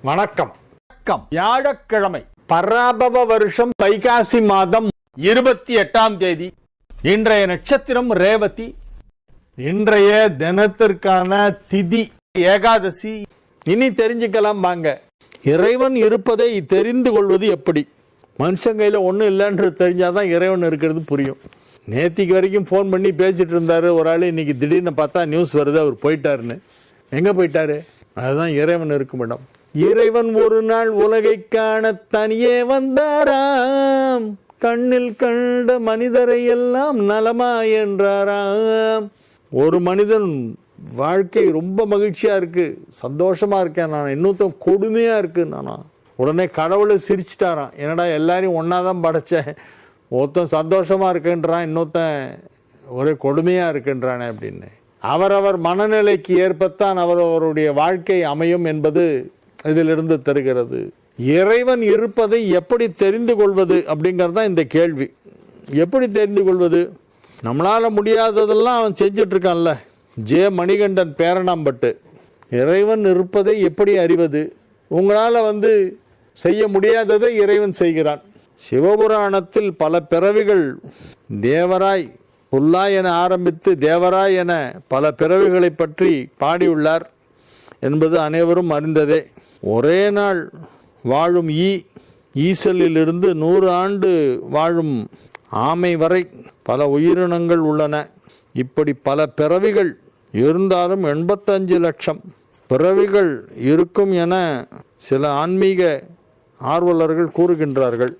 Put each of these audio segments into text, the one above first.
வணக்கம். வியாழக்கிழமை பராபவ வருஷம் வைகாசி மாதம் 28ஆம் தேதி. இன்றைய நட்சத்திரம் ரேவதி. இன்றைய தினத்திற்கான திதி ஏகாதசி. இனி தெரிஞ்சுக்கலாம் வாங்க. இறைவன் இருப்பதை தெரிந்து கொள்வது எப்படி? மனுஷன் கையில் ஒன்றும் இல்லைன்றது தெரிஞ்சாதான் இறைவன் இருக்கிறது புரியும். நேத்திக்கு வரைக்கும் ஃபோன் பண்ணி பேசிட்டு இருந்தாரு ஒரு ஆள். இன்னைக்கு திடீர்னு பார்த்தா நியூஸ் வருது அவர் போயிட்டாருன்னு. எங்கே போயிட்டாரு? அதுதான் இறைவன் இருக்கும் இடம். இறைவன் ஒரு நாள் உலகை காண தனியே வந்தாராம். கண்ணில் கண்ட மனிதரை எல்லாம் நலமா என்றாராம். ஒரு மனிதன் வாழ்க்கை ரொம்ப மகிழ்ச்சியா இருக்கு, சந்தோஷமா இருக்கேன் நான், இன்னொருத்தன் கொடுமையா இருக்கு நானா. உடனே கடவுளை சிரிச்சிட்டாராம். என்னடா எல்லாரையும் ஒன்னாதான் படைச்சேன், ஒருத்தன் சந்தோஷமா இருக்குன்றான், இன்னொருத்தன் ஒரே கொடுமையா இருக்குன்றானே அப்படின்னு. அவரவர் மனநிலைக்கு ஏற்பத்தான் அவரவருடைய வாழ்க்கை அமையும் என்பது இதிலிருந்து தருகிறது. இறைவன் இருப்பதை எப்படி தெரிந்து கொள்வது அப்படிங்கிறது தான் இந்த கேள்வி. எப்படி தெரிந்து கொள்வது? நம்மளால முடியாததெல்லாம் அவன் செஞ்சுட்டு இருக்கான்ல. ஜே மணிகண்டன் பேரணாம்பட்டு. இறைவன் இருப்பதை எப்படி அறிவது? உங்களால் செய்ய முடியாததை இறைவன் செய்கிறான். சிவபுராணத்தில் பல பிறவிகள் தேவராய் புல்லாய் என ஆரம்பித்து தேவராய் என பல பிறவிகளை பற்றி பாடியுள்ளார் என்பது அனைவரும் அறிந்ததே. ஒரே நாள் வாழும் ஈசலிலிருந்து 100 ஆண்டு வாழும் ஆமை வரை பல உயிரினங்கள் உள்ளன. இப்படி பல பிறவிகள் இருந்தாலும் 85 லட்சம் பிறவிகள் இருக்கும் என சில ஆன்மீக ஆர்வலர்கள் கூறுகின்றார்கள்.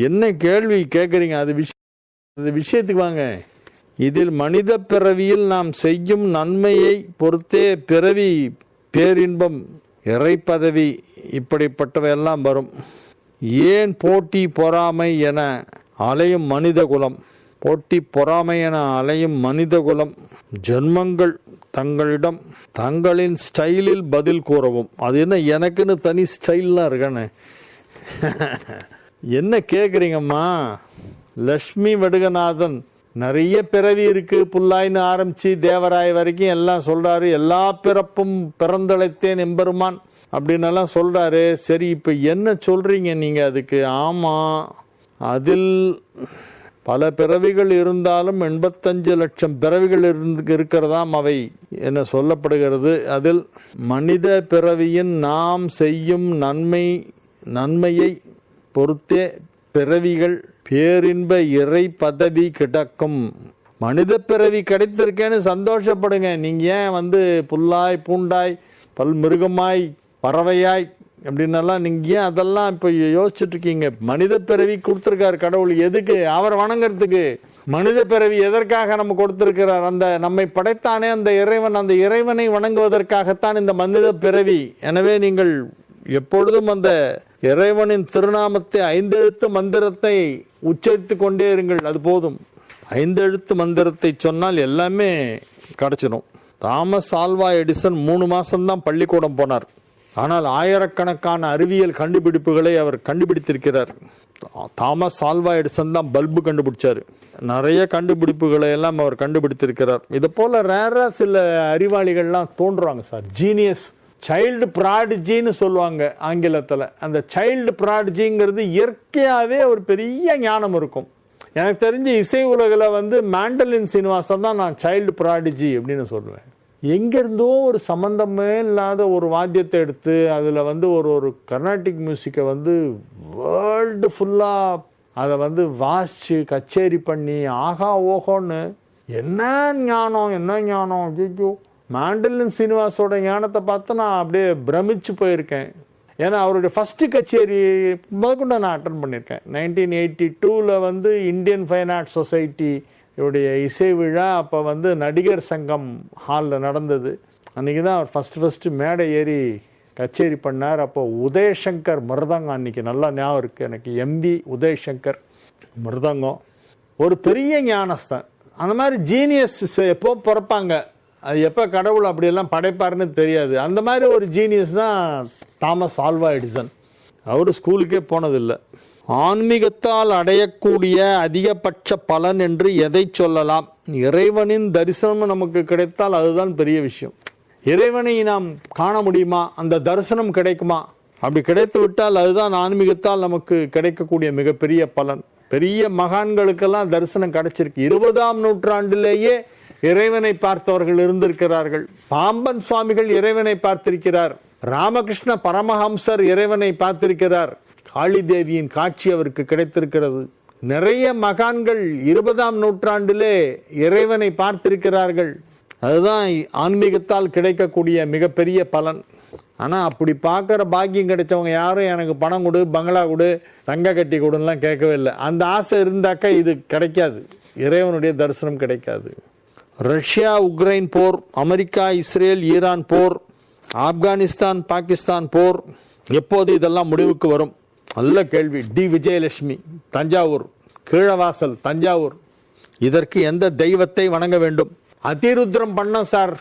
என்ன கேள்வி கேட்குறீங்க? அது விஷயத்துக்கு வாங்க. இதில் மனித பிறவியில் நாம் செய்யும் நன்மையை பொறுத்தே பிறவி, பேரின்பம், இறை பதவி இப்படிப்பட்டவையெல்லாம் வரும். ஏன் போட்டி பொறாமை என அலையும் மனித குலம்? போட்டி பொறாமை என அலையும் மனித குலம் ஜென்மங்கள் தங்களிடம் தங்களின் ஸ்டைலில் பதில் கூறவும். அது என்ன, எனக்குன்னு தனி ஸ்டைல்லாம் இருக்கானே. என்ன கேட்குறீங்கம்மா? லக்ஷ்மி வடுகநாதன் நிறைய பிறவி இருக்கு, புல்லாயின்னு ஆரம்பிச்சு தேவராய் வரைக்கும் எல்லாம் சொல்றாரு. எல்லா பிறப்பும் பிறந்தழைத்தேன் எம்பெருமான் அப்படின்னு எல்லாம் சொல்றாரு. சரி, இப்போ என்ன சொல்றீங்க நீங்க அதுக்கு? ஆமா, அதில் பல பிறவிகள் இருந்தாலும் 85 லட்சம் பிறவிகள் இருக்கிறதாம் அவை என சொல்லப்படுகிறது. அதில் மனித பிறவியின் நாம் செய்யும் நன்மையை பொறுத்தே பிறவிகள் பேரின்ப இறை பதவி கிடக்கும். மனித பிறவி கிடைத்திருக்கேன்னு சந்தோஷப்படுங்க. நீங்க ஏன் புல்லாய் பூண்டாய் பல்மிருகமாய் பறவையாய் அப்படின்னெல்லாம் நீங்க ஏன் அதெல்லாம் இப்போ யோசிச்சுட்டு இருக்கீங்க? மனித பிறவி கொடுத்துருக்காரு கடவுள். எதுக்கு? அவர் வணங்குறதுக்கு. மனித பிறவி எதற்காக நம்ம கொடுத்திருக்கிறார்? அந்த நம்மை படைத்தானே அந்த இறைவன், அந்த இறைவனை வணங்குவதற்காகத்தான் இந்த மனித பிறவி. எனவே நீங்கள் எப்பொழுதும் அந்த இறைவனின் திருநாமத்தை 5 எழுத்து மந்திரத்தை உச்சரித்து கொண்டே இருங்கள். அது போதும். 5 எழுத்து மந்திரத்தை சொன்னால் எல்லாமே கிடைச்சிடும். தாமஸ் ஆல்வா எடிசன் 3 மாசம்தான் பள்ளிக்கூடம் போனார். ஆனால் ஆயிரக்கணக்கான அறிவியல் கண்டுபிடிப்புகளை அவர் கண்டுபிடித்திருக்கிறார். தாமஸ் ஆல்வா எடிசன் தான் பல்பு கண்டுபிடிச்சார். நிறைய கண்டுபிடிப்புகளை எல்லாம் அவர் கண்டுபிடித்திருக்கிறார். இதை போல ரேரா சில அறிவாளிகள்லாம் தோன்றுவாங்க சார். ஜீனியஸ், சைல்டு ப்ராடிஜின்னு சொல்லுவாங்க ஆங்கிலத்தில். அந்த சைல்டு ப்ராடிஜிங்கிறது இயற்கையாகவே ஒரு பெரிய ஞானம் இருக்கும். எனக்கு தெரிஞ்ச இசை உலகில் மேண்டலின் சீனிவாசன் தான் நான் சைல்டு ப்ராடிஜி அப்படின்னு சொல்லுவேன். எங்கேருந்தோ ஒரு சம்மந்தமே இல்லாத ஒரு வாத்தியத்தை எடுத்து அதில் ஒரு கர்நாடிக் மியூசிக்கை வேர்ல்டு ஃபுல்லாக அதை வாசித்து கச்சேரி பண்ணி ஆகா ஓஹோன்னு என்ன ஞானம் ஐயோ. மேண்டலின் சீனிவாசோட ஞானத்தை பார்த்து நான் அப்படியே பிரமிச்சு போயிருக்கேன். ஏன்னா அவருடைய ஃபஸ்ட்டு கச்சேரி முதற்கொண்டு நான் அட்டன் பண்ணியிருக்கேன். 1982 இந்தியன் ஃபைன் ஆர்ட் சொசைட்டி இவருடைய இசை விழா அப்போ நடிகர் சங்கம் ஹாலில் நடந்தது. அன்றைக்கி தான் அவர் ஃபஸ்ட்டு மேடை ஏறி கச்சேரி பண்ணார். அப்போ உதயசங்கர் மிருதங்கம், அன்றைக்கி நல்லா ஞாபகம் இருக்குது எனக்கு, MV உதயசங்கர் மிருதங்கம். ஒரு பெரிய ஞானஸ்தான். அந்த மாதிரி ஜீனியஸ் எப்போ பிறப்பாங்க, அது எப்போ கடவுள் அப்படியெல்லாம் படைப்பாருன்னு தெரியாது. அந்த மாதிரி ஒரு ஜீனியஸ் தான் தாமஸ் ஆல்வா எடிசன். அவர் ஸ்கூலுக்கே போனதில்லை. ஆன்மீகத்தால் அடையக்கூடிய அதிகபட்ச பலன் என்று எதை சொல்லலாம்? இறைவனின் தரிசனம் நமக்கு கிடைத்தால் அதுதான் பெரிய விஷயம். இறைவனை நாம் காண முடியுமா? அந்த தரிசனம் கிடைக்குமா? அப்படி கிடைத்து விட்டால் அதுதான் ஆன்மீகத்தால் நமக்கு கிடைக்கக்கூடிய மிகப்பெரிய பலன். பெரிய மகான்களுக்கெல்லாம் தரிசனம் கிடைச்சிருக்கு. 20ஆம் நூற்றாண்டிலேயே இறைவனை பார்த்தவர்கள் இருந்திருக்கிறார்கள். பாம்பன் சுவாமிகள் இறைவனை பார்த்திருக்கிறார். ராமகிருஷ்ண பரமஹம்சர் இறைவனை பார்த்திருக்கிறார். காளி தேவியின் காட்சி அவருக்கு கிடைத்திருக்கிறது. நிறைய மகான்கள் 20ஆம் நூற்றாண்டிலே இறைவனை பார்த்திருக்கிறார்கள். அதுதான் ஆன்மீகத்தால் கிடைக்கக்கூடிய மிகப்பெரிய பலன். ஆனால் அப்படி பார்க்குற பாக்கியம் கிடைச்சவங்க யாரும் எனக்கு பணம் கொடு, பங்களா கொடு, தங்க கட்டி கொடுலாம் கேட்கவே இல்லை. அந்த ஆசை இருந்தாக்கா இது கிடைக்காது, இறைவனுடைய தரிசனம் கிடைக்காது. ரஷ்யா உக்ரைன் போர், அமெரிக்கா இஸ்ரேல் ஈரான் போர், ஆப்கானிஸ்தான் பாகிஸ்தான் போர், எப்போது இதெல்லாம் முடிவுக்கு வரும்? நல்ல கேள்வி. டி விஜயலட்சுமி, தஞ்சாவூர், கீழவாசல், தஞ்சாவூர். இதற்கு எந்த தெய்வத்தை வணங்க வேண்டும்? அதிருத்ரம் பண்ண சார்,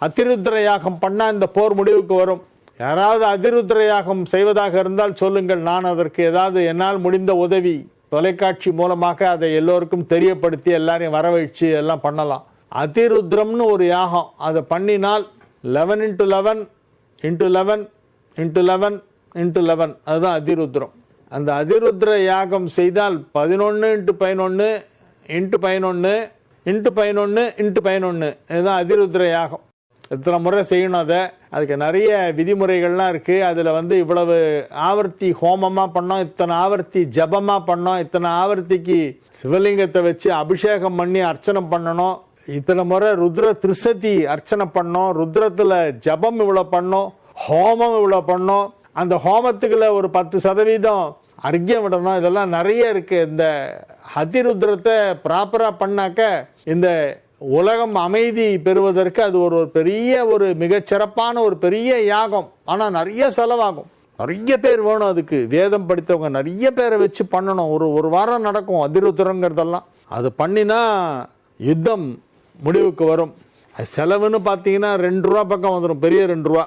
அதிருத்ர யாகம் பண்ணா இந்த போர் முடிவுக்கு வரும். யாராவது அதிருத்ர யாகம் செய்வதாக இருந்தால் சொல்லுங்கள், நான் அதற்கு ஏதாவது என்னால் முடிந்த உதவி தொலைக்காட்சி மூலமாக அதை எல்லோருக்கும் தெரியப்படுத்தி எல்லாரையும் வரவழைச்சு எல்லாம் பண்ணலாம். அதிருத்ரம்னு ஒரு யாகம், அதை பண்ணினால் 11 into 11 into 11 into 11 into 11, அதுதான் அதிருத்ரம். அந்த அதிருத்ர யாகம் செய்தால் 11 into 11 into 11 into 11 into 11, இதுதான் அதிருத்ர யாகம். எத்தனை முறை செய்யணும் அதுக்கு நிறைய விதிமுறைகள்லாம் இருக்குது. அதில் இவ்வளவு ஆவர்த்தி ஹோமமாக பண்ணோம், இத்தனை ஆவர்த்தி ஜபமாக பண்ணோம், இத்தனை ஆவர்த்திக்கு சிவலிங்கத்தை வச்சு அபிஷேகம் பண்ணி அர்ச்சனை பண்ணணும், இத்தனை முறை ருத்ர திருசதி அர்ச்சனை பண்ணோம், ருத்ரத்தில் ஜபம் இவ்வளோ பண்ணோம், ஹோமம் இவ்வளோ பண்ணோம், அந்த ஹோமத்துக்குள்ள ஒரு 10% அர்க்கியம் விடணும். இதெல்லாம் நிறைய இருக்குது. இந்த அதிருத்ரத்தை ப்ராப்பராக பண்ணாக்க இந்த உலகம் அமைதி பெறுவதற்கு அது ஒரு பெரிய ஒரு மிகச்சிறப்பான ஒரு பெரிய யாகம். ஆனால் நிறைய செலவாகும், நிறைய பேர் வேணும். அதுக்கு வேதம் படித்தவங்க நிறைய பேரை வச்சு பண்ணணும். ஒரு வாரம் நடக்கும் அதிருத்ரங்கிறதெல்லாம். அது பண்ணினா யுத்தம் முடிவுக்கு வரும். அது செலவுன்னு பார்த்தீங்கன்னா 2 ரூபா பக்கம் வந்துடும், பெரிய 2 ரூபா,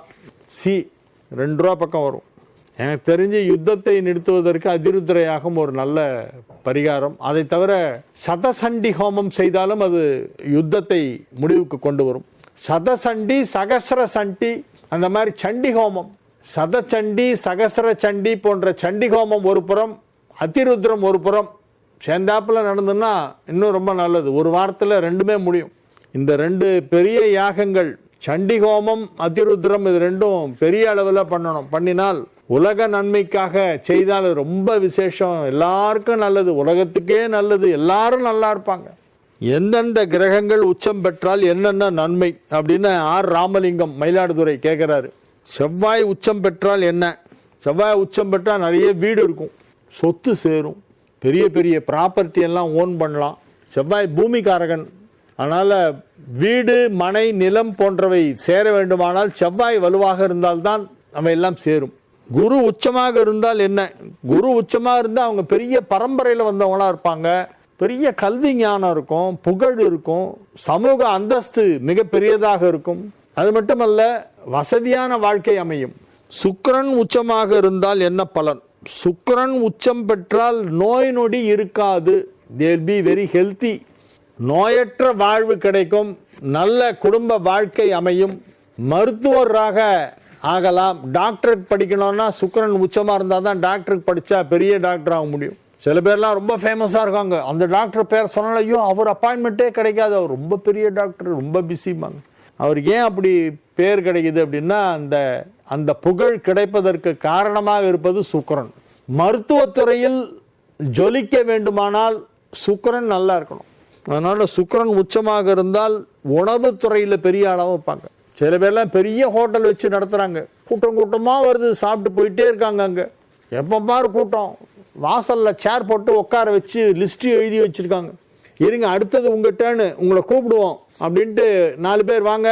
2 ரூபா பக்கம் வரும். எனக்கு தெரிஞ்சு யுத்தத்தை நிறுத்துவதற்கு அதிருத்ர யாகம் ஒரு நல்ல பரிகாரம். அதை தவிர சதசண்டி ஹோமம் செய்தாலும் அது யுத்தத்தை முடிவுக்கு கொண்டு வரும். சதசண்டி, சகசர சண்டி, அந்த மாதிரி சண்டி ஹோமம், சதச்சண்டி, சகசர சண்டி போன்ற சண்டி ஹோமம் ஒரு புறம், அதிருத்ரம் ஒரு புறம் சேர்ந்தாப்புல நடந்ததுன்னா இன்னும் ரொம்ப நல்லது. ஒரு வாரத்தில் 2மே முடியும். இந்த 2 பெரிய யாகங்கள், சண்டி ஹோமம், அதிருத்ரம், இது 2ம் பெரிய அளவில் பண்ணணும். பண்ணினால் உலக நன்மைக்காக செய்தால் ரொம்ப விசேஷம், எல்லாருக்கும் நல்லது, உலகத்துக்கே நல்லது, எல்லாரும் நல்லா இருப்பாங்க. எந்தெந்த கிரகங்கள் உச்சம் பெற்றால் என்னென்ன நன்மை அப்படின்னு ஆர் ராமலிங்கம் மயிலாடுதுறை கேட்குறாரு. செவ்வாய் உச்சம் பெற்றால் என்ன? செவ்வாய் உச்சம் பெற்றால் நிறைய வீடு இருக்கும், சொத்து சேரும், பெரிய பெரிய ப்ராப்பர்ட்டி எல்லாம் ஓன் பண்ணலாம். செவ்வாய் பூமிகாரகன். அதனால் வீடு, மனை, நிலம் போன்றவை சேர வேண்டுமானால் செவ்வாய் வலுவாக இருந்தால்தான் நம்ம எல்லாம் சேரும். குரு உச்சமாக இருந்தால் என்ன? குரு உச்சமாக இருந்தால் அவங்க பெரிய பரம்பரையில் வந்தவங்களாக இருப்பாங்க, பெரிய கல்வி ஞானம் இருக்கும், புகழ் இருக்கும், சமூக அந்தஸ்து மிக பெரியதாக இருக்கும். அது மட்டுமல்ல, வசதியான வாழ்க்கை அமையும். சுக்கிரன் உச்சமாக இருந்தால் என்ன பலன்? சுக்கிரன் உச்சம் பெற்றால் நோய் நொடி இருக்காது. They'll be very healthy. நோயற்ற வாழ்வு கிடைக்கும், நல்ல குடும்ப வாழ்க்கை அமையும், மருத்துவராக ஆகலாம். டாக்டருக்கு படிக்கணும்னா சுக்கிரன் உச்சமாக இருந்தால் தான் டாக்டருக்கு படித்தா பெரிய டாக்டர் ஆக முடியும். சில பேர்லாம் ரொம்ப ஃபேமஸாக இருக்காங்க, அந்த டாக்டர் பேர் சொன்னாலும் ஐயோ அவர் அப்பாயின்மெண்ட்டே கிடைக்காது, அவர் ரொம்ப பெரிய டாக்டர், ரொம்ப பிஸிமாங்க. அவருக்கு ஏன் அப்படி பேர் கிடைக்குது அப்படின்னா அந்த புகழ் கிடைப்பதற்கு காரணமாக இருப்பது சுக்கிரன். மருத்துவத்துறையில் ஜொலிக்க வேண்டுமானால் சுக்கிரன் நல்லா இருக்கணும். அதனால் சுக்கிரன் உச்சமாக இருந்தால் உணவுத்துறையில் பெரிய அளவு வைப்பாங்க. சில பேர்லாம் பெரிய ஹோட்டல் வச்சு நடத்துகிறாங்க, கூட்டமாக வருது, சாப்பிட்டு போயிட்டே இருக்காங்க. அங்கே எப்போ பாரு கூட்டம், வாசலில் சேர் போட்டு உட்கார வச்சு லிஸ்ட்டு எழுதி வச்சுருக்காங்க. இருங்க அடுத்தது உங்கள் டேர்னு, உங்களை கூப்பிடுவோம் அப்படின்ட்டு 4 பேர் வாங்க,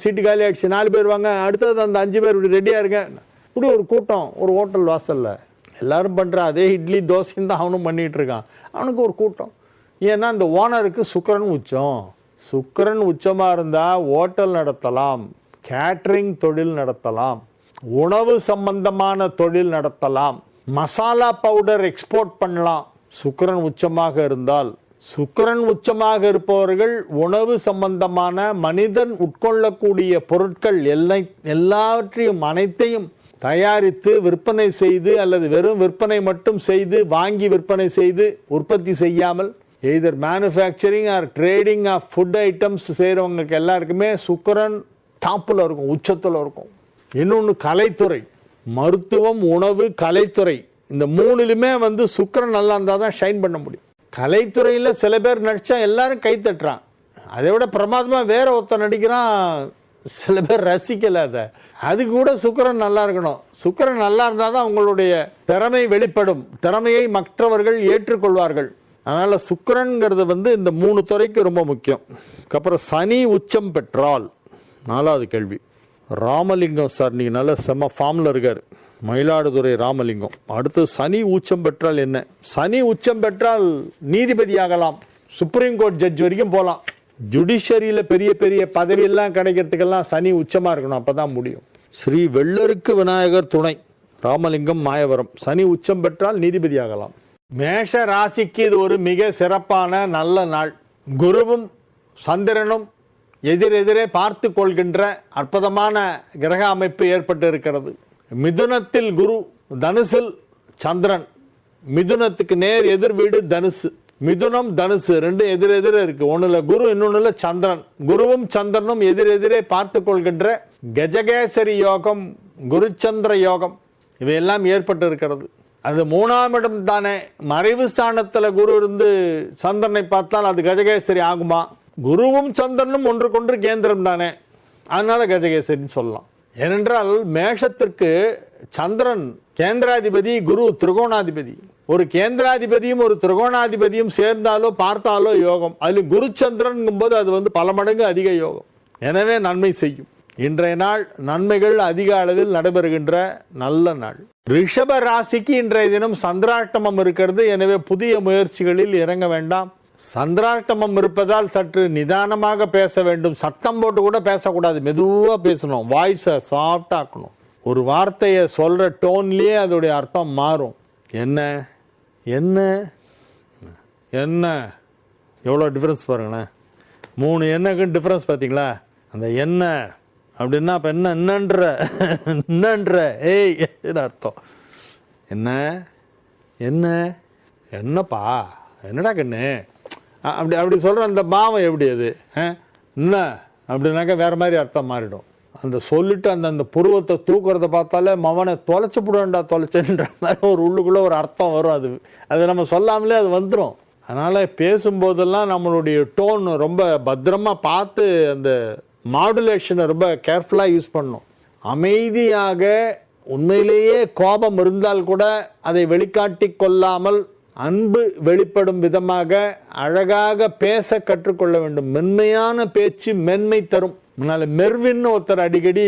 சீட்டு காலி ஆகிடுச்சு, 4 பேர் வாங்க, அடுத்தது அந்த 5 பேர் இப்படி ரெடியாக இருங்க. இப்படி ஒரு கூட்டம் ஒரு ஹோட்டல் வாசலில். எல்லாரும் பண்ணுற அதே இட்லி தோசைன்னு தான் அவனும் பண்ணிகிட்டு இருக்கான். அவனுக்கு ஒரு கூட்டம். ஏன்னா இந்த ஓனருக்கு சுக்கிரன் உச்சம். சுக்கிரன் உச்சமாக இருந்தால் ஹோட்டல் நடத்தலாம், கேட்ரிங் தொழில் நடத்தலாம், உணவு சம்பந்தமான தொழில் நடத்தலாம், மசாலா பவுடர் எக்ஸ்போர்ட் பண்ணலாம். சுக்கிரன் உச்சமாக இருந்தால். சுக்கிரன் உச்சமாக இருப்பவர்கள் உணவு சம்பந்தமான மனிதன் உட்கொள்ளக்கூடிய பொருட்கள் எல்லாவற்றையும் அனைத்தையும் தயாரித்து விற்பனை செய்து அல்லது வெறும் விற்பனை மட்டும் செய்து வாங்கி விற்பனை செய்து உற்பத்தி செய்யாமல் either manufacturing or trading of food items செய்கிறவங்களுக்கு எல்லாருக்குமே சுக்கிரன் டாப்பில் இருக்கும், உச்சத்தில் இருக்கும். இன்னொன்று கலைத்துறை, மருத்துவம், உணவு, கலைத்துறை, இந்த மூணுலையுமே சுக்கிரன் நல்லா இருந்தால் தான் ஷைன் பண்ண முடியும். கலைத்துறையில் சில பேர் நடித்தா எல்லாரும் கை தட்டுறான், அதை விட பிரமாதமாக வேற ஒருத்தர் நடிக்கிறான், சில பேர் ரசிக்கல. அது கூட சுக்கிரன் நல்லா இருக்கணும். சுக்கிரன் நல்லா இருந்தால் தான் உங்களுடைய திறமை வெளிப்படும், திறமையை மற்றவர்கள் ஏற்றுக்கொள்வார்கள். அதனால் சுக்கிரன்கிறது இந்த 3 துறைக்கு ரொம்ப முக்கியம். அப்புறம் சனி உச்சம் பெற்றால், 4வது கேள்வி. ராமலிங்கம் சார் நீங்கள் நல்ல செம்ம ஃபார்மில் இருக்கார், மயிலாடுதுறை ராமலிங்கம். அடுத்து சனி உச்சம் பெற்றால் என்ன? சனி உச்சம் பெற்றால் நீதிபதி ஆகலாம், சுப்ரீம் கோர்ட் ஜட்ஜ் வரைக்கும் போகலாம். ஜுடிஷரியில் பெரிய பெரிய பதவியெல்லாம் கிடைக்கிறதுக்கெல்லாம் சனி உச்சமாக இருக்கணும், அப்போ தான் முடியும். ஸ்ரீ வெள்ளருக்கு விநாயகர் துணை, ராமலிங்கம், மாயவரம். சனி உச்சம் பெற்றால் நீதிபதி ஆகலாம். மேஷ ராசிக்கு இது ஒரு மிக சிறப்பான நல்ல நாள். குருவும் சந்திரனும் எதிரெதிரே பார்த்து கொள்கின்ற அற்புதமான கிரக அமைப்பு ஏற்பட்டு இருக்கிறது. மிதுனத்தில் குரு, தனுசில் சந்திரன். மிதுனத்துக்கு நேர் எதிர் வீடு தனுசு. மிதுனம் தனுசு ரெண்டும் எதிரெதிர இருக்கு. ஒண்ணுல குரு, இன்னொன்னுல சந்திரன். குருவும் சந்திரனும் எதிரெதிரே பார்த்து கொள்கின்ற கஜகேசரி யோகம், குருச்சந்திர யோகம் இவையெல்லாம் ஏற்பட்டு இருக்கிறது. அது 3ஆம் இடம் தானே. மறைவு ஸ்தானத்தில் குரு இருந்து சந்திரனை பார்த்தால் அது கஜகேசரி ஆகுமா? குருவும் சந்திரனும் ஒன்றுக்கொன்று கேந்திரம் தானே, அதனால கஜகேசரின்னு சொல்லலாம். ஏனென்றால் மேஷத்திற்கு சந்திரன் கேந்திராதிபதி, குரு திரிகோணாதிபதி. ஒரு கேந்திராதிபதியும் ஒரு திரிகோணாதிபதியும் சேர்ந்தாலோ பார்த்தாலோ யோகம். அதில் குரு சந்திரன் போது அது பல மடங்கு அதிக யோகம். எனவே நன்மை செய்யும். இன்றைய நாள் நன்மைகள் அதிக அளவில் நடைபெறுகின்ற நல்ல நாள். ரிஷப ராசிக்கு இன்றைய தினம் சந்திராஷ்டமம் இருக்கிறது. எனவே புதிய முயற்சிகளில் இறங்க வேண்டாம். சந்திராஷ்டமம் இருப்பதால் சற்று நிதானமாக பேச வேண்டும். சத்தம் போட்டு கூட பேசக்கூடாது, மெதுவாக பேசணும். வாய்ஸை சாஃப்டாக ஆக்கணும். ஒரு வார்த்தையை சொல்கிற டோன்லேயே அதோடைய அர்த்தம் மாறும். என்ன என்ன என்ன எவ்வளோ டிஃப்ரென்ஸ் பாருங்களேன். 3 எண்ணக்கும் டிஃப்ரென்ஸ் பார்த்தீங்களா? அந்த என்ன அப்படின்னா அப்போ என்னன்ற ஏய் என்ன அர்த்தம்? என்ன என்ன என்னப்பா என்னடா கண்ணு அப்படி சொல்கிற அந்த பாவம் எப்படி? அது என்ன அப்படின்னாக்கா வேறு மாதிரி அர்த்தம் மாறிடும். அந்த சொல்லிட்டு அந்த புருவத்தை தூக்குறத பார்த்தாலே மவனை தொலைச்சி போடுவேன்டா தொலைச்சன்ற மாதிரி ஒரு உள்ளுக்குள்ளே ஒரு அர்த்தம் வரும். அது நம்ம சொல்லாமலே அது வந்துடும். அதனால் பேசும்போதெல்லாம் நம்மளுடைய டோன் ரொம்ப பத்திரமாக பார்த்து அந்த மாடுலேஷனை ரொம்ப கேர்ஃபுல்லாக யூஸ் பண்ணணும். அமைதியாக, உண்மையிலேயே கோபம் இருந்தால் கூட அதை வெளிக்காட்டி கொள்ளாமல் அன்பு வெளிப்படும் விதமாக அழகாக பேச கற்றுக்கொள்ள வேண்டும். மென்மையான பேச்சு மென்மை தரும். முன்னால் மெர்வின்னு ஒருத்தர் அடிக்கடி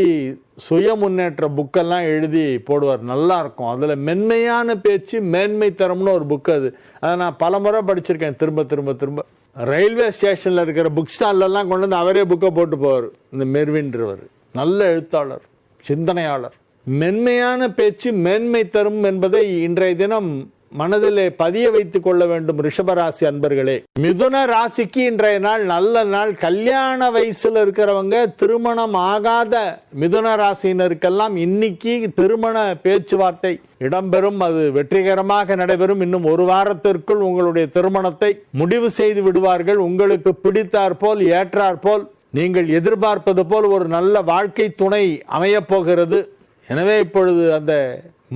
சுய முன்னேற்ற புக்கெல்லாம் எழுதி போடுவார், நல்லா இருக்கும். அதில் மென்மையான பேச்சு மேன்மை தரும்னு ஒரு புக்கு. அதை நான் பல முறை படிச்சிருக்கேன், திரும்ப திரும்ப திரும்ப. ரயில்வே ஸ்டேஷனில் இருக்கிற புக் ஸ்டால்லாம் கொண்டு வந்து அவரே புக்கை போட்டு போவார். இந்த மெர்வின்றவர் நல்ல எழுத்தாளர், சிந்தனையாளர். மென்மையான பேச்சு மேன்மை தரும் என்பதை இன்றைய தினம் மனதிலே பதிய வைத்துக் கொள்ள வேண்டும். ரிஷபராசி அன்பர்களே, மிதுன ராசிக்கு இன்றைய நாள் நல்ல நாள். கல்யாண வயசுல இருக்கிறவங்க, திருமணம் ஆகாத மிதுன ராசியினருக்கெல்லாம் இன்னைக்கு திருமண பேச்சுவார்த்தை இடம்பெறும். அது வெற்றிகரமாக நடைபெறும். இன்னும் 1 வாரத்திற்குள் உங்களுடைய திருமணத்தை முடிவு செய்து விடுவார்கள். உங்களுக்கு பிடித்தாற் போல், ஏற்றாற் போல், நீங்கள் எதிர்பார்ப்பது போல் ஒரு நல்ல வாழ்க்கை துணை அமையப் போகிறது. எனவே இப்பொழுது அந்த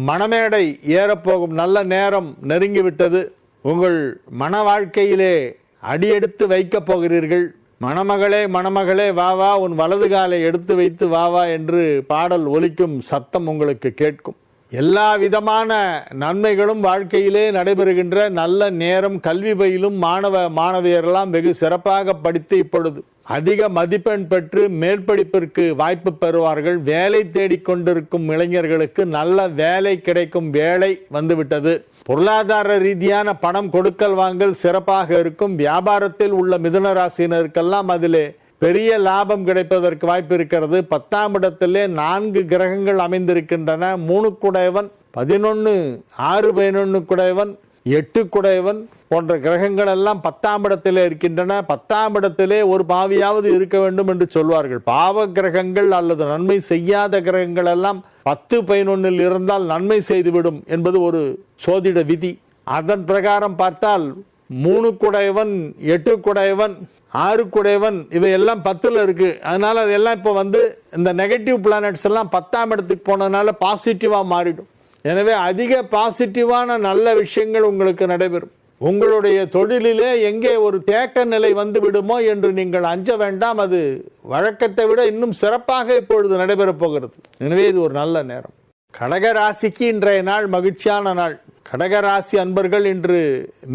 மணமேடை ஏறப்போகும் நல்ல நேரம் நெருங்கிவிட்டது. உங்கள் மன வாழ்க்கையிலே அடியெடுத்து வைக்கப் போகிறீர்கள். மணமகளே மணமகளே வா வா, உன் வலது காலை எடுத்து வைத்து வா வா என்று பாடல் ஒலிக்கும் சத்தம் உங்களுக்கு கேட்கும். எல்லா விதமான நன்மைகளும் வாழ்க்கையிலே நடைபெறுகின்ற நல்ல நேரம். கல்வி பயிலும் மாணவியரெல்லாம் வெகு சிறப்பாக படித்து இப்பொழுது அதிக மதிப்பெண் பெற்று மேல் படிப்பிற்கு வாய்ப்பு பெறுவார்கள். வேலை தேடிக்கொண்டிருக்கும் இளைஞர்களுக்கு நல்ல வேலை கிடைக்கும் வேலை வந்துவிட்டது. பொருளாதார ரீதியான பணம் கொடுக்கல் வாங்கல் சிறப்பாக இருக்கும். வியாபாரத்தில் உள்ள மிதுன ராசியினருக்கெல்லாம் அதிலே பெரிய லாபம் கிடைப்பதற்கு வாய்ப்பு இருக்கிறது. 10ஆம் இடத்திலே 4 கிரகங்கள் அமைந்திருக்கின்றன. 3 குடையவன், 11, 6, 11 குடையவன், 8 குடையவன் போன்ற கிரகங்கள் எல்லாம் 10ஆம் இடத்திலே இருக்கின்றன. 10ஆம் இடத்திலே ஒரு பாவியாவது இருக்க வேண்டும் என்று சொல்வார்கள். பாவ கிரகங்கள் அல்லது நன்மை செய்யாத கிரகங்கள் எல்லாம் 10, 11 இருந்தால் நன்மை செய்துவிடும் என்பது ஒரு சோதிட விதி. அதன் பிரகாரம் பார்த்தால் 3 குடையவன், 8 குடையவன், 6 குடையவன் இவையெல்லாம் 10ல் இருக்கு. அதனால அதெல்லாம் இப்போ இந்த நெகட்டிவ் பிளானட்ஸ் எல்லாம் 10ஆம் இடத்துக்கு போனதுனால பாசிட்டிவா மாறிடும். எனவே அதிக பாசிட்டிவான நல்ல விஷயங்கள் உங்களுக்கு நடைபெறும். உங்களுடைய தொழிலிலே எங்கே ஒரு தேக்க நிலை வந்து விடுமோ என்று நீங்கள் அஞ்ச வேண்டாம். அது வழக்கத்தை விட இன்னும் சிறப்பாக இப்பொழுது நடைபெறப் போகிறது. எனவே இது ஒரு நல்ல நேரம். கடக ராசிக்கு இன்றைய நாள் மகிழ்ச்சியான நாள். கடகராசி அன்பர்கள் இன்று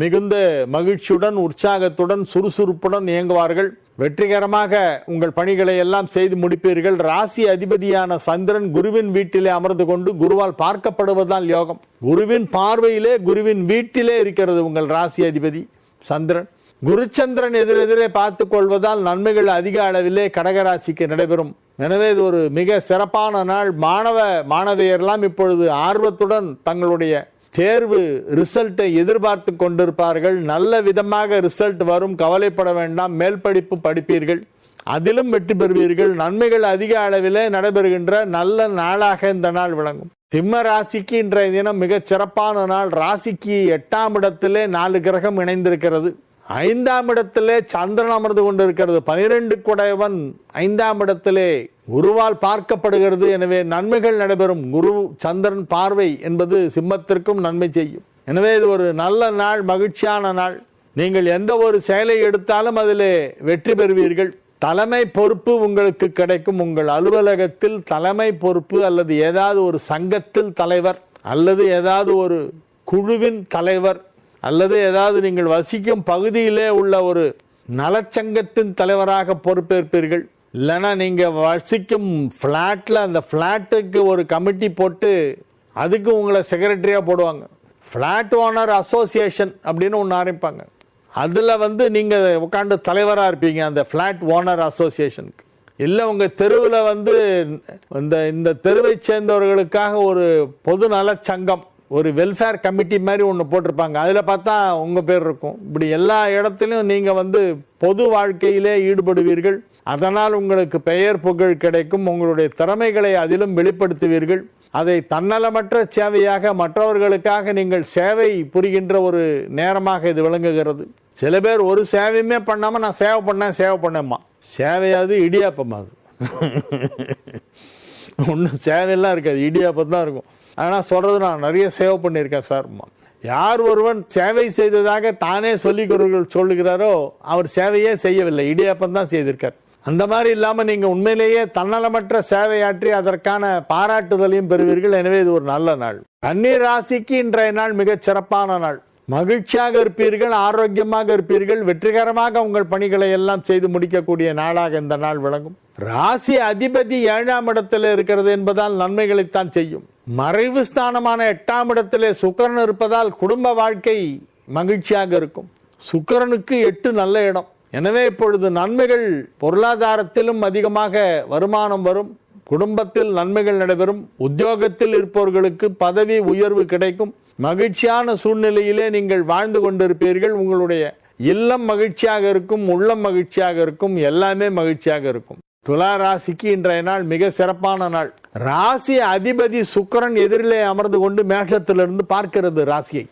மிகுந்த மகிழ்ச்சியுடன், உற்சாகத்துடன், சுறுசுறுப்புடன் இயங்குவார்கள். வெற்றிகரமாக உங்கள் பணிகளை எல்லாம் செய்து முடிப்பீர்கள். ராசி அதிபதியான சந்திரன் குருவின் வீட்டிலே அமர்ந்து கொண்டு குருவால் பார்க்கப்படுவதால் யோகம். குருவின் பார்வையிலே, குருவின் வீட்டிலே இருக்கிறது உங்கள் ராசி அதிபதி சந்திரன். குருச்சந்திரன் எதிரெதிரே பார்த்துக் கொள்வதால் நன்மைகள் அதிக அளவிலே கடகராசிக்கு நடைபெறும். எனவே இது ஒரு மிக சிறப்பான நாள். மாணவியரெல்லாம் இப்பொழுது ஆர்வத்துடன் தங்களுடைய தேர்வு ரிசல்ட்டை எதிர்பார்த்து கொண்டிருப்பார்கள். நல்ல விதமாக ரிசல்ட் வரும், கவலைப்பட வேண்டாம். மேல் படிப்பு படிப்பீர்கள், அதிலும் வெற்றி பெறுவீர்கள். நன்மைகள் அதிக அளவிலே நடைபெறுகின்ற நல்ல நாளாக இந்த நாள் விளங்கும். சிம்ம ராசிக்கு இன்றைய தினம் மிகச் சிறப்பான நாள். ராசிக்கு 8ஆம் இடத்திலே 4 கிரகம் இணைந்திருக்கிறது. 5ஆம் இடத்திலே சந்திரன் அமர்ந்து கொண்டிருக்கிறது. 12 குடையவன் 5ஆம் இடத்திலே குருவால் பார்க்கப்படுகிறது. எனவே நன்மைகள் நடைபெறும். குரு சந்திரன் பார்வை என்பது சிம்மத்திற்கும் நன்மை செய்யும். எனவே இது ஒரு நல்ல நாள், மகிழ்ச்சியான நாள். நீங்கள் எந்த ஒரு செயலை எடுத்தாலும் அதிலே வெற்றி பெறுவீர்கள். தலைமை பொறுப்பு உங்களுக்கு கிடைக்கும். உங்கள் அலுவலகத்தில் தலைமை பொறுப்பு அல்லது ஏதாவது ஒரு சங்கத்தில் தலைவர் அல்லது ஏதாவது ஒரு குழுவின் தலைவர் அல்லது ஏதாவது நீங்கள் வசிக்கும் பகுதியிலே உள்ள ஒரு நலச்சங்கத்தின் தலைவராக பொறுப்பேற்பீர்கள். இல்லைன்னா நீங்கள் வசிக்கும் ஃப்ளாட்டில் அந்த ஃப்ளாட்டுக்கு ஒரு கமிட்டி போட்டு அதுக்கு உங்களை செக்ரட்டரியாக போடுவாங்க. ஃப்ளாட் ஓனர் அசோசியேஷன் அப்படின்னு ஒன்று ஆரம்பிப்பாங்க. அதில் நீங்கள் உட்காந்து தலைவராக இருப்பீங்க அந்த ஃப்ளாட் ஓனர் அசோசியேஷனுக்கு. இல்லை உங்கள் தெருவில் இந்த தெருவை சேர்ந்தவர்களுக்காக ஒரு பொது நலச்சங்கம், ஒரு வெல்ஃபேர் கமிட்டி மாதிரி ஒன்று போட்டிருப்பாங்க. அதில் பார்த்தா உங்கள் பேர் இருக்கும். இப்படி எல்லா இடத்துலையும் நீங்கள் பொது வாழ்க்கையிலே ஈடுபடுவீர்கள். அதனால் உங்களுக்கு பெயர் புகழ் கிடைக்கும். உங்களுடைய திறமைகளை அதிலும் வெளிப்படுத்துவீர்கள். அதை தன்னலமற்ற சேவையாக மற்றவர்களுக்காக நீங்கள் சேவை புரிகின்ற ஒரு நேரமாக இது விளங்குகிறது. சில பேர் ஒரு சேவையுமே பண்ணாமல் நான் சேவை பண்ணேம்மா. சேவையாவது இடியாப்பம்மா. அது ஒன்றும் சேவையெல்லாம் இருக்காது, இடியாப்பம் தான் இருக்கும். ஆனால் சொல்கிறது நான் நிறைய சேவை பண்ணியிருக்கேன் சார்மா. யார் ஒருவன் சேவை செய்ததாக தானே சொல்லுகிறாரோ அவர் சேவையே செய்யவில்லை, இடியாப்பம் தான் செய்திருக்கார். அந்த மாதிரி இல்லாமல் நீங்கள் உண்மையிலேயே தன்னலமற்ற சேவையாற்றி அதற்கான பாராட்டுதலையும் பெறுவீர்கள். எனவே இது ஒரு நல்ல நாள். கன்னி ராசிக்கு இன்றைய நாள் மிகச் சிறப்பான நாள். மகிழ்ச்சியாக இருப்பீர்கள், ஆரோக்கியமாக இருப்பீர்கள். வெற்றிகரமாக உங்கள் பணிகளை எல்லாம் செய்து முடிக்கக்கூடிய நாளாக இந்த நாள் விளங்கும். ராசி அதிபதி 7ஆம் இடத்தில் இருக்கிறது என்பதால் நன்மைகளைத்தான் செய்யும். மறைவு ஸ்தானமான 8ஆம் இடத்திலே சுக்கிரன் இருப்பதால் குடும்ப வாழ்க்கை மகிழ்ச்சியாக இருக்கும். சுக்கிரனுக்கு 8 நல்ல இடம். எனவே இப்பொழுது நன்மைகள், பொருளாதாரத்திலும் அதிகமாக வருமானம் வரும். குடும்பத்தில் நன்மைகள் நடைபெறும். உத்தியோகத்தில் இருப்பவர்களுக்கு பதவி உயர்வு கிடைக்கும். மகிழ்ச்சியான சூழ்நிலையிலே நீங்கள் வாழ்ந்து கொண்டிருப்பீர்கள். உங்களுடைய இல்லம் மகிழ்ச்சியாக இருக்கும், உள்ளம் மகிழ்ச்சியாக இருக்கும், எல்லாமே மகிழ்ச்சியாக இருக்கும். துலா ராசிக்கு இன்றைய நாள் மிக சிறப்பான நாள். ராசி அதிபதி சுக்கிரன் எதிரிலே அமர்ந்து கொண்டு மேஷத்திலிருந்து பார்க்கிறது ராசியை.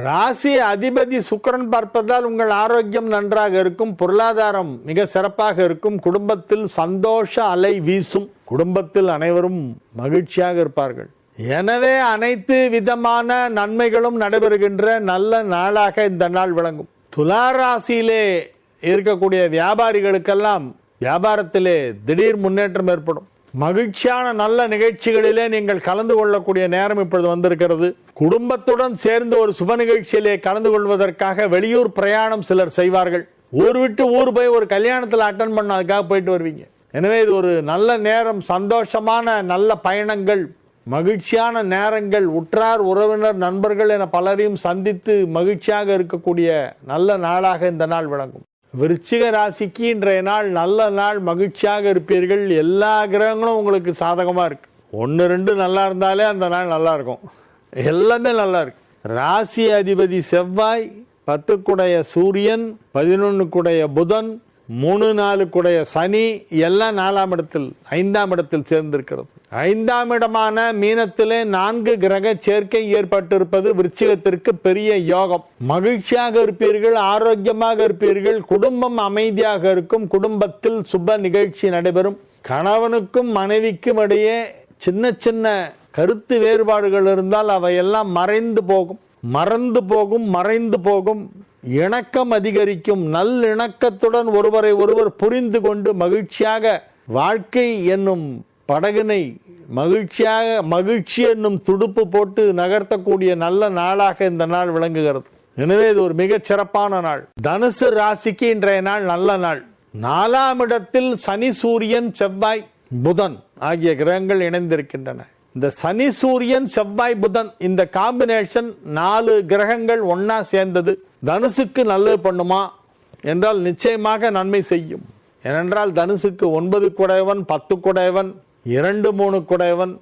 ராசி அதிபதி சுக்கிரன் பார்ப்பதால் உங்கள் ஆரோக்கியம் நன்றாக இருக்கும். பொருளாதாரம் மிக சிறப்பாக இருக்கும். குடும்பத்தில் சந்தோஷ அலை வீசும். குடும்பத்தில் அனைவரும் மகிழ்ச்சியாக இருப்பார்கள். எனவே அனைத்து விதமான நன்மைகளும் நடைபெறுகின்ற நல்ல நாளாக இந்த நாள் விளங்கும். துலா ராசியிலே இருக்கக்கூடிய வியாபாரிகளுக்கெல்லாம் வியாபாரத்திலே திடீர் முன்னேற்றம் ஏற்படும். மகிழ்ச்சியான நல்ல நிகழ்ச்சிகளிலே நீங்கள் கலந்து கொள்ளக்கூடிய நேரம் இப்பொழுது வந்திருக்கிறது. குடும்பத்துடன் சேர்ந்து ஒரு சுப நிகழ்ச்சியிலே கலந்து கொள்வதற்காக வெளியூர் பிரயாணம் சிலர் செய்வார்கள். ஊர் விட்டு ஊர் போய் ஒரு கல்யாணத்தில் அட்டன் பண்ண அதுக்காக போயிட்டு வருவீங்க. எனவே இது ஒரு நல்ல நேரம். சந்தோஷமான நல்ல பயணங்கள், மகிழ்ச்சியான நேரங்கள், உற்றார் உறவினர் நண்பர்கள் என பலரையும் சந்தித்து மகிழ்ச்சியாக இருக்கக்கூடிய நல்ல நாளாக இந்த நாள் விளங்கும். விருச்சிக ராசிக்கு இன்றைய நாள் நல்ல நாள். மகிழ்ச்சியாக இருப்பீர்கள். எல்லா கிரகங்களும் உங்களுக்கு சாதகமாக இருக்கு. 1, 2 நல்லா இருந்தாலே அந்த நாள் நல்லா இருக்கும். எல்லாமே நல்லா இருக்கு. ராசி அதிபதி செவ்வாய், 10 குடைய சூரியன், 11 குடைய புதன், 3-4 குடைய சனி எல்லாம் 4ஆம் இடத்தில் 5ஆம் இடத்தில் சேர்ந்திருக்கிறது. 5ஆம் இடமான மீனத்திலே 4 கிரக சேர்க்கை ஏற்பட்டிருப்பது விருச்சிகத்திற்கு பெரிய யோகம். மகிழ்ச்சியாக இருப்பீர்கள், ஆரோக்கியமாக இருப்பீர்கள், குடும்பம் அமைதியாக இருக்கும், குடும்பத்தில் சுப நிகழ்ச்சி நடைபெறும். கணவனுக்கும் மனைவிக்கும் இடையே சின்ன சின்ன கருத்து வேறுபாடுகள் இருந்தால் அவையெல்லாம் மறைந்து போகும். இணக்கம் அதிகரிக்கும். நல்லிணக்கத்துடன் ஒருவரை ஒருவர் புரிந்து கொண்டு மகிழ்ச்சியாக வாழ்க்கை என்னும் படகினை மகிழ்ச்சி என்னும் துடுப்பு போட்டு நகர்த்தக்கூடிய நல்ல நாளாக இந்த நாள் விளங்குகிறது. எனவே இது ஒரு மிகச் சிறப்பான நாள். தனுசு ராசிக்கு இன்றைய நாள் நல்ல நாள். 4ஆம் இடத்தில் சனி, சூரியன், செவ்வாய், புதன் ஆகிய கிரகங்கள் இணைந்திருக்கின்றன. இந்த சனி, சூரியன், செவ்வாய், புதன் இந்த காம்பினேஷன் 4 கிரகங்கள் ஒன்னா சேர்ந்தது தனுசுக்கு நல்லது பண்ணுமா என்றால் நிச்சயமாக நன்மை செய்யும். ஏனென்றால் தனுசுக்கு 9 குடையவன், 10 குடையவன், 2, 3 குடையவன்,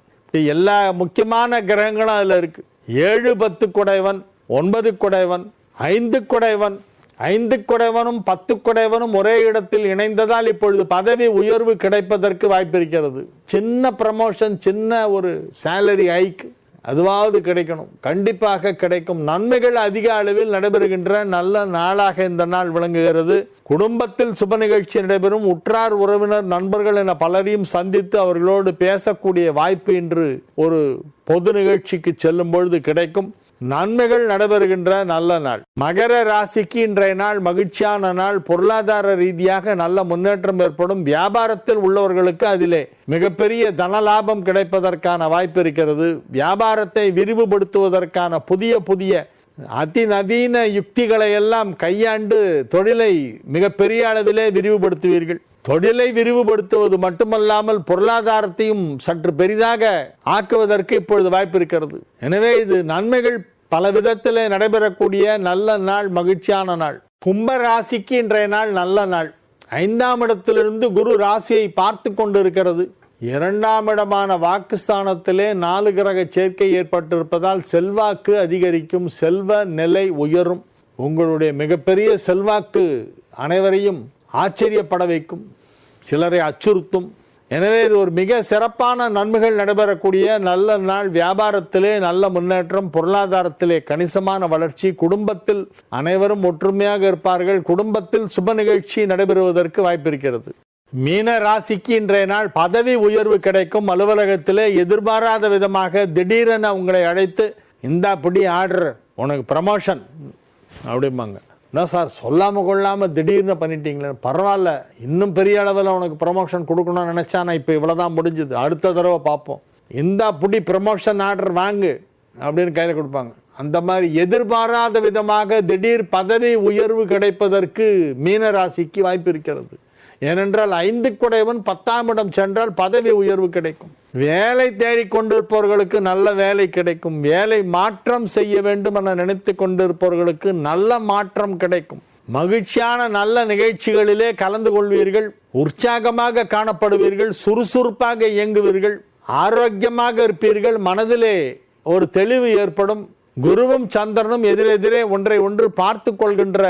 எல்லா முக்கியமான கிரகங்களும் அதுல இருக்கு. 7, 10 குடையவன், 9 குடையவன், 5 குடையவன், 5 குடையவனும் 10 குடையவனும் ஒரே இடத்தில் இணைந்ததால் இப்பொழுது பதவி உயர்வு கிடைப்பதற்கு வாய்ப்பு இருக்கிறது. சின்ன ப்ரமோஷன், சின்ன ஒரு சேலரி ஹைக் அதுவாவது கிடைக்கணும், கண்டிப்பாக கிடைக்கும். நன்மைகள் அதிக அளவில் நடைபெறுகின்ற நல்ல நாளாக இந்த நாள் விளங்குகிறது. குடும்பத்தில் சுப நிகழ்ச்சி நடைபெறும். உற்றார் உறவினர் நண்பர்கள் என பலரையும் சந்தித்து அவர்களோடு பேசக்கூடிய வாய்ப்பு இன்று ஒரு பொது நிகழ்ச்சிக்கு செல்லும் பொழுது கிடைக்கும். நன்மைகள் நடைபெறுகின்ற நல்ல நாள். மகர ராசிக்கு இன்றைய நாள் மகிழ்ச்சியான நாள். பொருளாதார ரீதியாக நல்ல முன்னேற்றம் ஏற்படும். வியாபாரத்தில் உள்ளவர்களுக்கு அதிலே மிகப்பெரிய தனலாபம் கிடைப்பதற்கான வாய்ப்பு இருக்கிறது. வியாபாரத்தை விரிவுபடுத்துவதற்கான புதிய அதிநவீன யுக்திகளை எல்லாம் கையாண்டு தொழிலை மிகப்பெரிய அளவிலே விரிவுபடுத்துவீர்கள். தொழிலை விரிவுபடுத்துவது மட்டுமல்லாமல் பொருளாதாரத்தையும் சற்று பெரிதாக ஆக்குவதற்கு இப்பொழுது வாய்ப்பு இருக்கிறது. எனவே இது நன்மைகள் பல விதத்திலே நடைபெறக்கூடிய நல்ல நாள், மகிழ்ச்சியான நாள். கும்ப ராசிக்கு இன்றைய நாள் நல்ல நாள். 5ஆம் இடத்திலிருந்து குரு ராசியை பார்த்து கொண்டிருக்கிறது. 2ஆம் இடமான வாக்குஸ்தானத்திலே 4 கிரக சேர்க்கை ஏற்பட்டிருப்பதால் செல்வாக்கு அதிகரிக்கும், செல்வ நிலை உயரும். உங்களுடைய மிகப்பெரிய செல்வாக்கு அனைவரையும் ஆச்சரியப்பட வைக்கும், சிலரை அச்சுறுத்தும். எனவே இது ஒரு மிக சிறப்பான நன்மைகள் நடைபெறக்கூடிய நல்ல நாள். வியாபாரத்திலே நல்ல முன்னேற்றம், பொருளாதாரத்திலே கணிசமான வளர்ச்சி, குடும்பத்தில் அனைவரும் ஒற்றுமையாக இருப்பார்கள், குடும்பத்தில் சுப நிகழ்ச்சி நடைபெறுவதற்கு வாய்ப்பு இருக்கிறது. மீன ராசிக்கு இன்றைய நாள் பதவி உயர்வு கிடைக்கும். அலுவலகத்திலே எதிர்பாராத விதமாக திடீரென உங்களை அழைத்து இந்த அப்படி ஆர்டர், உனக்கு ப்ரமோஷன் அப்படிம்பாங்க. என்ன சார் சொல்லாமல் கொள்ளாமல் திடீர்னு பண்ணிட்டீங்களே, பரவாயில்ல, இன்னும் பெரிய அளவில் உனக்கு ப்ரமோஷன் கொடுக்கணும்னு நினச்சா நான் இப்போ இவ்வளோதான் முடிஞ்சுது, அடுத்த தடவை பார்ப்போம், இந்த புடி ப்ரமோஷன் ஆர்டர் வாங்கு அப்படின்னு கையில் கொடுப்பாங்க. அந்த மாதிரி எதிர்பாராத விதமாக திடீர் பதவி உயர்வு கிடைப்பதற்கு மீன ராசிக்கு வாய்ப்பு இருக்கிறது. ஏனென்றால் 5 குடையவன் 10ஆம் இடம் சென்றால் பதவி உயர்வு கிடைக்கும். வேலை தேடிக்கொண்டிருப்பவர்களுக்கு நல்ல வேலை கிடைக்கும். வேலை மாற்றம் செய்ய வேண்டும் என நினைத்து கொண்டிருப்பவர்களுக்கு நல்ல மாற்றம் கிடைக்கும். மகிழ்ச்சியான நல்ல நிகழ்ச்சிகளிலே கலந்து கொள்வீர்கள். உற்சாகமாக காணப்படுவீர்கள். சுறுசுறுப்பாக இயங்குவீர்கள். ஆரோக்கியமாக இருப்பீர்கள். மனதிலே ஒரு தெளிவு ஏற்படும். குருவும் சந்திரனும் எதிரெதிரே ஒன்றை ஒன்று பார்த்து கொள்கின்ற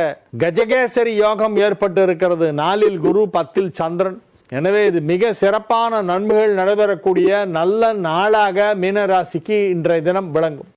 கஜகேசரி யோகம் ஏற்பட்டு இருக்கிறது. 4இல் குரு, 10இல் சந்திரன். எனவே இது மிக சிறப்பான நன்மைகள் நடைபெறக்கூடிய நல்ல நாளாக மீனராசிக்கு இன்றைய தினம் விளங்கும்.